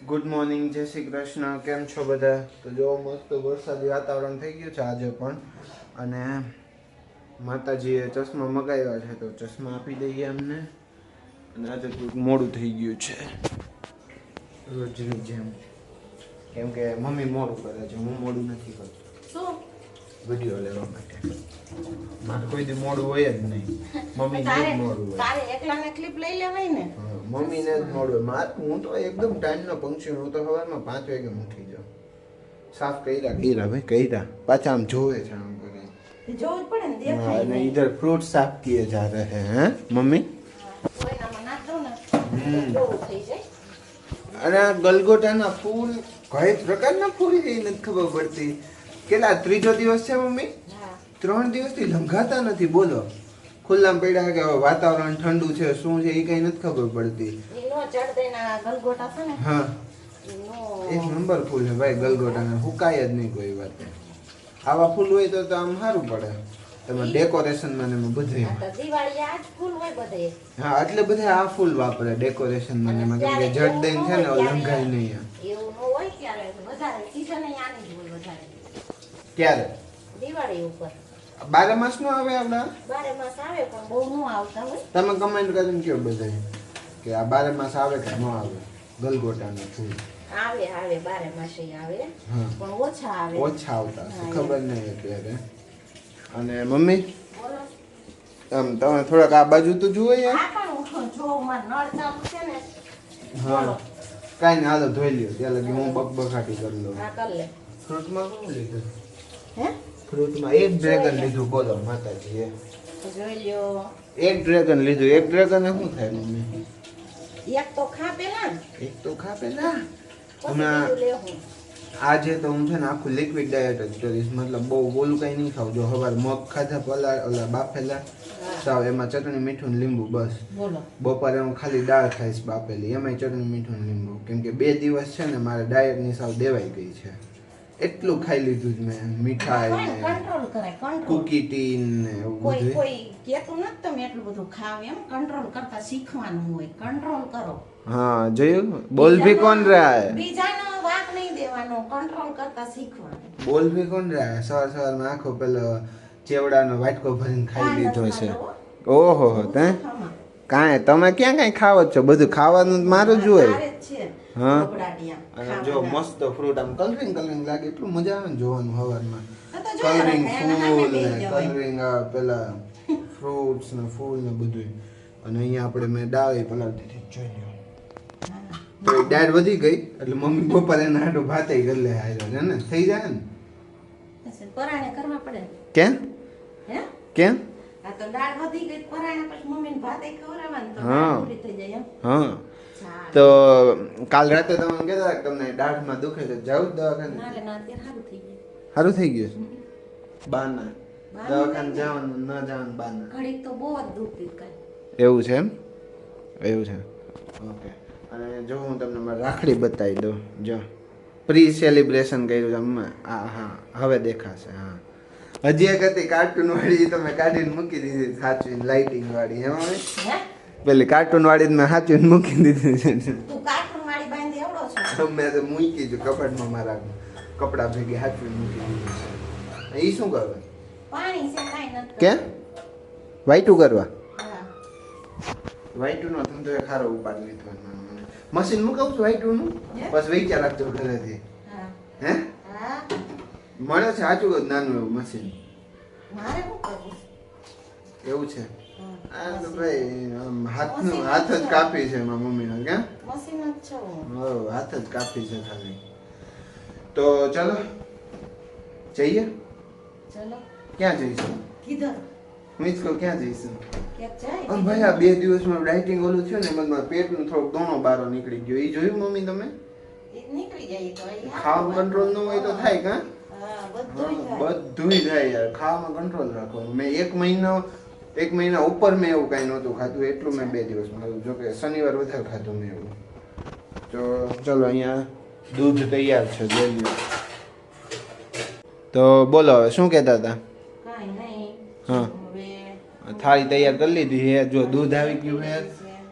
Good morning, જય શ્રી કૃષ્ણ. કેમ છો બધા? તો જો મસ્ત વરસાદી વાતાવરણ થઈ ગયું છે આજે પણ. અને માતાજીએ ચશ્મા મગાવ્યા છે તો ચશ્મા આપી દઈએ અમને. અને આજે થોડુંક મોડું થઈ ગયું છે રોજની જેમ, કેમ કે મમ્મી મોડું કરે છે, હું મોડું નથી કરતો વિડીયો લેવા માટે. મારે કોઈ દી મોડું હોય જ નહીં, મમ્મી જ મોડું હોય. તારે એકલાને ક્લિપ લઈ લેવાય ને. મમ્મીને જ મોડું હોય. હું તો એકદમ ટાઈમનો પંક્ચર. હું તો સવારમાં 5 વાગે ઉઠી જાઉં. સાફ કર્યા ભાઈ કર્યા, પાછા આમ જોવે છે આમ કરે. જોવું જ પડે ને, દેખાય અને इधर फ्रूट साफ किए जा रहे हैं मम्मी. કોઈનામાં નાખ દઉં ને જોવું થઈ જાય. અને આ ગલગોટાના ફૂલ કઈ પ્રકારના ફૂલ છે એ નથી ખબર પડતી. કેટલા ત્રીજો દિવસ છે મમ્મી? હા 3 દિવસથી લંઘાતા નથી. બોલો, ખુલ્લામાં પડ્યા કે વાતાવરણ ઠંડુ છે શું છે એ કઈ નથી ખબર પડતી. ઈ નો ચડદેના ગલગોટા છે ને. હા, નો એક નંબર ફૂલ છે ભાઈ ગલગોટાના, હુકાય જ નહીં કોઈ વાત. આવા ફૂલ હોય તો આમ સારું પડે, તમે ડેકોરેશનમાં ને એમાં બધે. આ તો દિવાળી આ જ ફૂલ હોય બધે. હા, એટલે બધા આ ફૂલ વાપરે ડેકોરેશનમાં ને એમાં, કેમ કે જડ દઈને છે ને લંઘાય નહીં. એવું ન હોય ત્યારે વધારે સીઝન આની જ હોય વધારે. ક્યારે? દિવાળી ઉપર 12 માસ નો આવે આપડા? 12 માસ આવે પણ બહુ ન આવતા હોય. તમે કમેન્ટ કરીને કયો બધા કે આ 12 માસ આવે કે ન આવે ગલગોટાના ફૂલ. આવે 12 માસે આવે હા, પણ ઓછા આવે. ઓછા આવતા હશે, ખબર નહીં અત્યારે. અને મમ્મી બોલો. આમ તમે થોડાક આ બાજુ તો જુઓ યાર. આ પણ જો માં નળ ચાલુ છે ને. હા, કાઈ નહીં, હાલો ધોઈ લ્યો ત્યાં લગી હું બકબકાટી કરી લઉં. હા કર લે. ફ્રૂટમાં શું લીધું? હે ફ્રૂટમાં એક ડ્રેગન લીધું. બોલો માતાજી, જોઈ લ્યો. એક ડ્રેગન લીધું. એક ડ્રેગન શું થાય મમ્મી? એક તો ખા પેલા એક તો ખા પેલા. પછી હમણાં બીજું લેવું. આજે તો હું છે ને આખું લિક્વિડ ડાયટ જ કરીશ. મતલબ બહુ બોલું કઈ નહીં ખાવું. જો સવાર મગ ખાધા પલા ઓલા બાફેલા સાવ, એમાં ચટણી મીઠું ને લીંબુ બસ. બોલો. બપોરે હું ખાલી દાળ ખાઈશ બાફેલી, એમાંય ચટણી મીઠું ને લીંબુ. કેમ કે 2 દિવસ છે ને મારે ડાયટની સાવ દેવાઈ ગઈ છે. એટલું ખાઈ લીધું જ મેં, મીઠાઈ ને કંટ્રોલ કરાય કંટ્રોલ. કુકી ટીન ને એવું કોઈ બધું. કોઈ કેતું નથી તમે એટલું બધું ખાવ એમ. કંટ્રોલ કરતા શીખવાનું હોય. કંટ્રોલ કરો. હા, જોયું? બોલ ભી કોણ રહા હે? બીજાનો વાંક નહીં દેવાનો, કંટ્રોલ કરતા શીખવાનું. બોલ ભી કોણ રહા હે? સવારમાં આખો પેલો ચેવડાનો વાટકો ભરીને ખાઈ લીધો છે. ઓહો હો, તે કાંઈ તમે ક્યાં કાંઈ ખાવ જ છો? બધું ખાવાનું મારું જ હોય. હા, અને જો મસ્ત ફ્રૂટ આમ કલરિંગ લાગે, એટલું મજા આવે ને જોવાનું સવારમાં. કલરિંગ ફૂલ ને કલરિંગ પેલા ફ્રૂટ્સ ને ફૂલ ને બધું. અને અહીંયા આપણે મેં દાળ પલાળી દીધી, જોઈ લ્યો. તો દાળ વધી ગઈ એટલે મમ્મી બપોરે એના હાટો ભાતે કરી લે. હારે ને થઈ જાય ને, પરાણે કરવા પડે. કેમ હે કેમ? આ તો દાળ વધી ગઈ પરાણે, પછી મમ્મીને ભાતે ખવડાવવાનું તો હા. દાળ પૂરી થઈ જાય એમ. હા, તો કાલ રાતે તમે કહેતા કે તમને દાઢમાં દુખે છે, જાવ દવાખાને? ના લે ના, અત્યારે સારું થઈ ગયું. સારું થઈ ગયું છે? બાના દવાખાને જવાનું ન જવાનું બાના? ઘડીક તો બહુ જ દુખતી કાંઈ. એવું છે એમ? એવું છે, ઓકે. અને જો હું તમને મારી રાખડી બતાવી દઉં. જો પ્રી સેલિબ્રેશન કર્યું છે અમે. હા, હવે દેખાશે. હા, હજી એક હતી કાર્ટૂન વાળી, તો મેં કાઢીને મૂકી દીધી સાચવીને, લાઇટિંગ વાળી. એમાં હે પેલી કાર્ટૂન વાળી મેં સાચવીને મૂકી દીધી છે. તું કાર્ટૂન વાળી બાંધી એવડો છો. મેં તો મૂકી છે કપડમાં, મારા કપડા ભેગી સાચવીને મૂકી દીધી છે. એ શું કરે? પાણી છે કાંઈ નથી. કે વાઈટું કરવા? હા. વાઈટું નો ધંધો એ ખારો ઉપાડ લીધો. મશીન મુકાવું છું વાઈટું નું, બસ વેચા રાખજો ઘરેથી. હા. હે હા. મળે છે સાચું જ નાનું એવું મશીન? મારે શું કરવું? એવું છે? હા. આ તો ભાઈ આમ હાથ જ કાપી છે એમાં મમ્મીનો. ક્યાં મશીન જ છો. હો, હાથ જ કાપી છે ખાલી. તો ચલો જઈએ. ચલો. ક્યાં જઈશું? કીધર મીન્સ કહું ક્યાં જઈશું? ક્યાંક જાય. અને ભાઈ આ 2 દિવસમાં ડાયટિંગ ઓલું થયું ને, એમાં પેટનું થોડોક દોણો બારો નીકળી ગયો. એ જોયું મમ્મી તમે? એ નીકળી જાય તો એ ખાવાનું કંટ્રોલ ન હોય તો થાય કાં? હા, બધુંય થાય. બધુંય થાય યાર. ખાવામાં કંટ્રોલ રાખવાનું. મેં 1 મહિના ઉપર મેં એવું કાંઈ નહોતું ખાધું, એટલું મેં 2 દિવસમાં ખાધું. જોકે શનિવાર વધારે ખાધું મેં એવું. તો ચલો, અહીંયા દૂધ તૈયાર છે, જોઈ લો. તો બોલો હવે શું કહેતા હતા? કાંઈ નહીં. હા, હવે થાળી તૈયાર કરી લીધી છે. જો દૂધ આવી ગયું છે.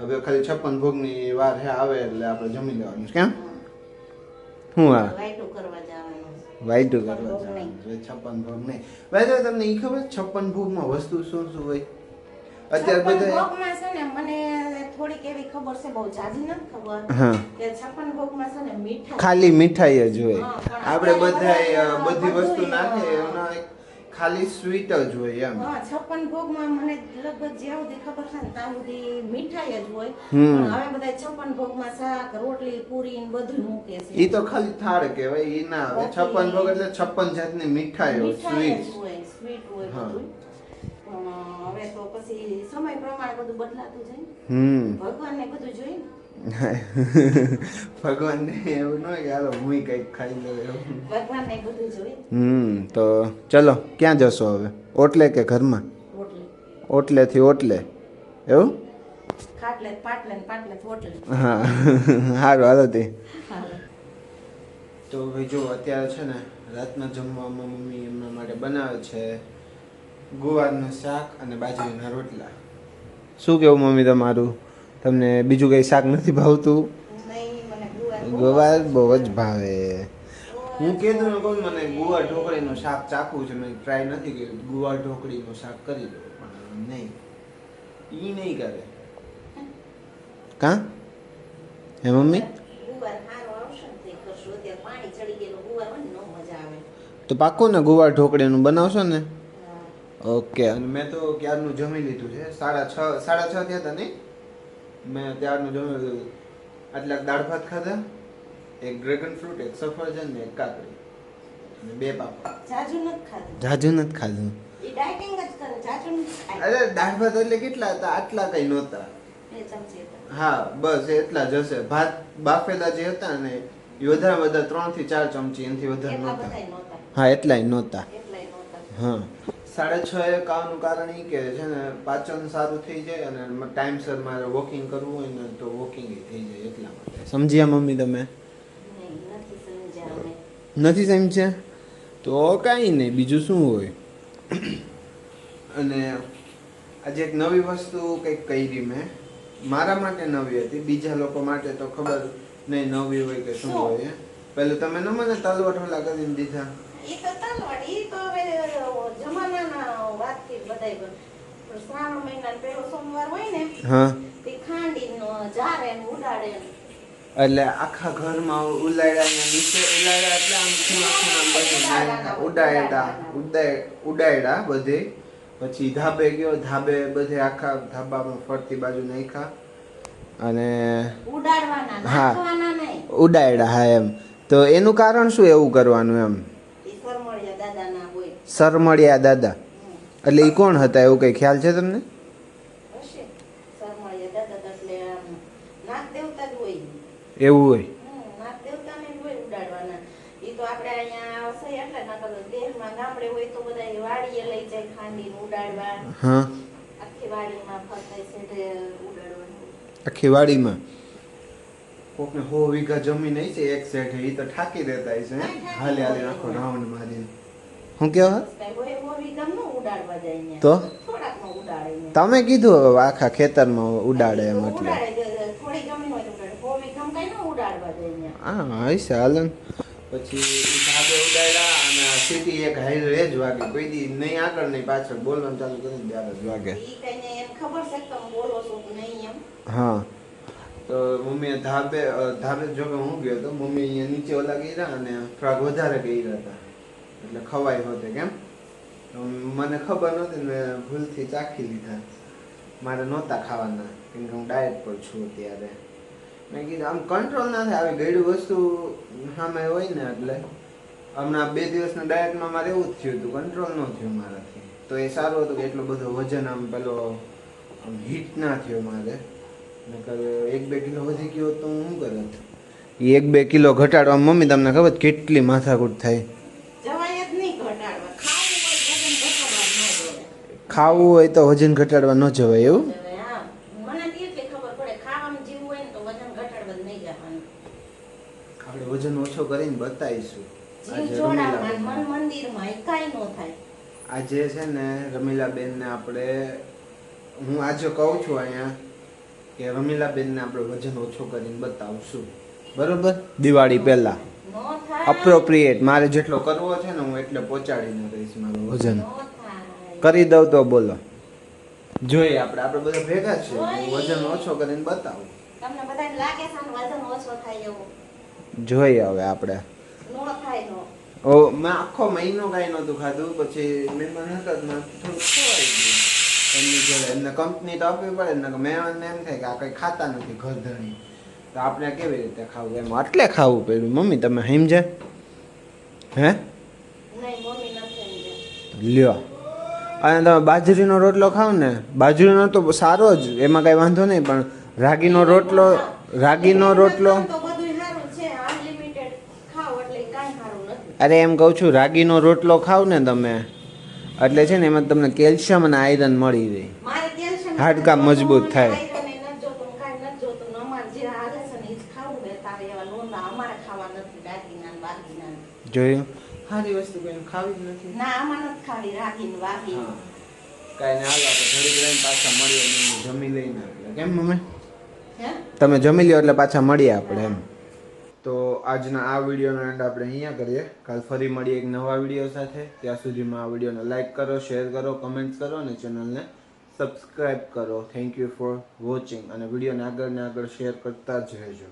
હવે ખાલી 56 ભોગની વાર છે આવે એટલે આપણે જમી લેવાનું. કેમ હું આ વાઈટું કરવા જવાનું વાઈટું છપ્પન કરવા ભોગ નહીં. જવાનું છે 56 ભોગ નહીં. ભાઈ તમને ઈ ખબર 56 ભોગમાં વસ્તુ શું શું હોય અત્યારે 56 બધા ભોગમાં છે ને મને થોડીક એવી ખબર છે, બહુ જાજી નથી ખબર હા કે 56 ભોગમાં છે ને મીઠાઈ ખાલી મીઠાઈ જ હોય હા, પણ આપણે અત્યારે બધા બધા બધી વસ્તુ બધુંય, નાખે હા. એનો એક ખાલી સ્વીટ જ હોય એમ હા 56 ભોગમાં મને લગભગ જ્યાં સુધી ખબર છે ને ત્યાં સુધી મીઠાઈ જ હોય. હમ. પણ હવે બધા 56 ભોગમાં શાક રોટલી પૂરી ને બધું મૂકે છે. ઈ તો ખાલી થાળ કહેવાય ઈ ના આવે 56 ભોગ એટલે 56 જાતની મીઠાઈઓ મીઠાઈ જ સ્વીટ હોય, સ્વીટ હોય હા. બધું. પણ હવે તો પછી સમય પ્રમાણે બધું બદલાતું જાય. ભગવાનને બધું જોઈ ને. ભગવાનને એવું ન હોય કે હાલો હું કઈક ખાઈ લઉં એવું ભગવાનને બધું જોઈ. તો ચલો ક્યાં જશો હવે ઓટલે કે ઘરમાં રોટલી ઓટલેથી ઓટલે એવું ખાટલે પાટલે ને પાટલે હોટલે. હા સારું હાલો તે હાલો. તો ભાઈ જો અત્યારે છે ને રાતના જમવામાં મમ્મી એમના માટે બનાવે છે ગુવારનું શાક અને બાજરીના રોટલા. શું કેવું મમ્મી તમારું? તમને બીજું કઈ શાક નથી ભાવતું? નહીં, મને ગુવાર ગુવાર બહુ જ ભાવે. હું કીધું ને કહું મને ગુવાર ઢોકળીનું શાક ચાખવું છે, મેં ટ્રાય નથી કર્યું. ગુવાર ઢોકળીનું શાક કરી દો પણ નહીં, ઈ નહીં કરે. કાં હે મમ્મી? ગુવાર હારો આવશે ને તે કરશું. અત્યારે પાણી ચડી ગયેલું ગુવાર હોય ને નો મજા આવે. તો પાક્કું ને ગુવાર ઢોકળીનું બનાવશો ને? હા. ઓકે. અને મેં તો ક્યારનું જમી લીધું છે, 6:30 થયા હતા નહીં મેં ત્યારનું જમી લીધું. આટલા દાળ ભાત ખાધા, એક ડ્રેગન ફ્રૂટ, એક સફરજન ને એક કાકડી અને 2 પાપડ. જાજુ નથી ખાધું. જાજુ નથી ખાધું. એ ડાયટિંગ જ કરે, જાજુ નથી ખાય. અરે દાળ ભાત એટલે કેટલા હતા? આટલા કઈ નહોતા. 2 ચમચી હતા. હા બસ એટલા જ હશે. ભાત બાફેલા જે હતા ને એ વધારે 3 થી 4 ચમચી એનાથી વધારે એટલા નહોતા. બધાય નહોતા. હા એટલાય નહોતા. એટલાય નહોતા. હા 6:30 ખાવાનું કારણ એ કે છે ને પાચન સારું થઈ જાય અને ટાઈમસર મારે વોકિંગ કરવું હોય ને તો વોકિંગ થઈ જાય એટલા માટે. સમજ્યા મમ્મી તમે? નહીં, નથી સમજ્યા અમે. નથી સમજ્યા? તો કાંઈ નહીં, બીજું શું હોય. અને આજે એક નવી વસ્તુ કંઈક કરી મેં. મારા માટે નવી હતી, બીજા લોકો માટે તો ખબર નહીં નવી હોય કે શું હોય. પેલું તમે ન મને તલવટોલા કરીને દીધા. ઈ તો તલવાડ, ઈ તો હવે જમાનાના વાતથી બધાય પણ શ્રાવણ મહિનાનો પહેલો સોમવાર હોય ને હા તે ખાંડીનો જારે ને ઉડાડે ને. એટલે આખા ઘરમાં ઉલાયડા નીચે ઉલાયડા એટલે આમ ખૂણા ખૂણા બધે ઉડાયડા બધે. પછી ધાબે ગયો, ધાબે બધે આખા ધાબામાં ફરતી બાજુ નાખ્યા અને ઉડાડવાના, હા. નાખવાના નહીં. ઉડાયડા. હા એમ. તો એનું કારણ શું એવું કરવાનું એમ? ઈ સરમળિયા દાદાના હોય. સરમળિયા દાદા એટલે એ કોણ હતા એવું કઈ ખ્યાલ છે તમને? હશે. સરમળિયા દાદા એટલે આમ નાગ દેવતા જ હોય. એવું હોય? નાગ દેવતાને જ હોય ઉડાડવાના. ઈ તો આપણે અહીંયા હશે એટલે નકર દેશમાં ગામડે હોય તો બધા વાડીએ લઈ જાય ખાંડીને ઉડાડવા. હા આખી વાડીમાં ફરતા છે ઉડાડવાનું. આખી વાડીમાં કોકને 100 વીઘા જમીન હશે છે એક સેઠે ઈ તો ઠાકી દેતા હશે હે? હાલે હાલે આખો રાઉન્ડ મારીને. હું કેવો? કાંઈ હોય મોવી ગામ નો ઉડાડવા જાય અહીંયા. તો? થોડાકમાં ઉડાડે અહીંયા. તમે કીધું હવે આખા ખેતરમાં ઉડાડે એમ એટલે. ઉડાડે, થોડી જમીન હોય તો ઉડાડે. મોવી ગામ કાંઈ ન ઉડાડવા જાય અહીંયા. હા હશે હાલન. પછી ઈ ધાબે ઉડાડ્યા અને સીટી એક હાઈવે જ વાગે. કોઈ દી નહીં આગળ નહીં પાછળ બોલવાનું ચાલુ કરીને ત્યારે જ વાગે. ઈ કાંઈ ને એને ખબર છે કે તમે બોલો છો કે નહીં એમ. હા તો મમ્મીએ ધાબે જો કે હું ગયો તો મમ્મી અહીંયા નીચે ઓલા ગયા અને થોડાક વધારે ગયા હતા એટલે ખવાય નહોતે કેમ તો મને ખબર નહોતી ને મેં ભૂલથી ચાખી લીધા. મારે નહોતા ખાવાના કેમ કે હું ડાયટ પર છું ત્યારે. મેં કીધું આમ કંટ્રોલ ના થાય આવી ગળ્યું વસ્તુ સામે હોય ને એટલે હમણાં 2 દિવસના ડાયટમાં મારે એવું જ થયું હતું, કંટ્રોલ ન થયું મારાથી. તો એ સારું હતું કે એટલો બધો વજન આમ પેલો હીટ ના થયો મારે. નકર 1-2 કિલો વધી ગયો તો હું શું કરત? એ 1-2 કિલો ઘટાડવા મમ્મી તમને ખબર કેટલી માથાકૂટ થાય? જવાય જ નહીં ઘટાડવા. ખાવું હોય તો વજન ઘટાડવા ન જવાય એવું? હા, મને તો એટલી ખબર પડે ખાવાનું જીવવું હોય ને તો વજન ઘટાડવા જ નહીં જવાનું. આપણે વજન ઓછો કરીને બતાવીશું. જીવ જોડાવવાનું મન મંદિરમાં એ કાંઈ ન થાય. આજે છે ને રમીલાબેન ને આપણે હું આજે કહું છું અહીંયા કે રમીલાબેન ને આપણે વજન ઓછો કરીને બતાવશું બરોબર દિવાળી પહેલા. નો અપ્રોપ્રિએટ મારે જેટલો કરવો છે ને હું એટલે પહોંચાડીને રહીશ મારું વજન નો થાય. કરી દઉં તો બોલો જોઈએ આપણે બધા ભેગા છે હું વજન ઓછો કરીને બતાવું તમને બધાને લાગે છે આનું વજન ઓછો થાય એવું? જોઈએ હવે આપણે નો થાય નો. ઓ મેં આખો મહિનો કાંઈ નહોતું ખાધું પછી મહેમાન હતા તો મને થોડુંક ખવાઈ ગયું એમની જોડે એમને કંપની તો આપવી પડે ને મહેમાનને એમ થાય કે આ કંઈ ખાતા નથી ઘરધણી તો આપણે કેવી રીતે ખાવું એમ એટલે ખાવું પડ્યું મમ્મી તમે સમજે હે નહીં મમ્મી નથી સમજે. લ્યો અને તમે બાજરીનો રોટલો ખાવ ને બાજરીનો તો સારો જ એમાં કાંઈ વાંધો નહીં પણ રાગીનો રોટલો તો બધું સારું છે અનલિમિટેડ ખાવ એટલે કાંઈ સારું નથી. અરે એમ કહું છું રાગીનો રોટલો ખાવ ને તમે એટલે છે ને એમાં તમને કેલ્શિયમ અને આયરન મળી રહે મારે કેલ્શિયમ હાડકાં મજબૂત થાય. આયરન એ નથી જોતું ને કાંઈ નથી જોતું ને અમારે જે હાલે છે ને એ જ ખાવું ને તારે એવા લોંદા અમારે ખાવા નથી રાગીના ને બાગીના ને. જોયું સારી વસ્તુ કોઈ ખાવી જ નથી ના આમાં નથી ખાવી રાગી ને વાગી. કાંઈ ને હાલો આપણે ઘડીક રહીને પાછા મળીએ ને જમી લઈને એટલે કેમ મમ્મી હે તમે જમી લ્યો એટલે પાછા મળીએ આપણે એમ તો આજના આ વિડીયોનો એન્ડ આપણે અહીંયા કરીએ કાલ ફરી મળીએ એક નવા વિડીયો સાથે ત્યાં સુધીમાં આ વિડીયોને લાઈક કરો શેર કરો કમેન્ટ્સ કરો અને ચેનલને સબસ્ક્રાઈબ કરો થેન્ક યુ ફોર વોચિંગ અને વિડીયોને આગળ ને આગળ શેર કરતા જ રહેજો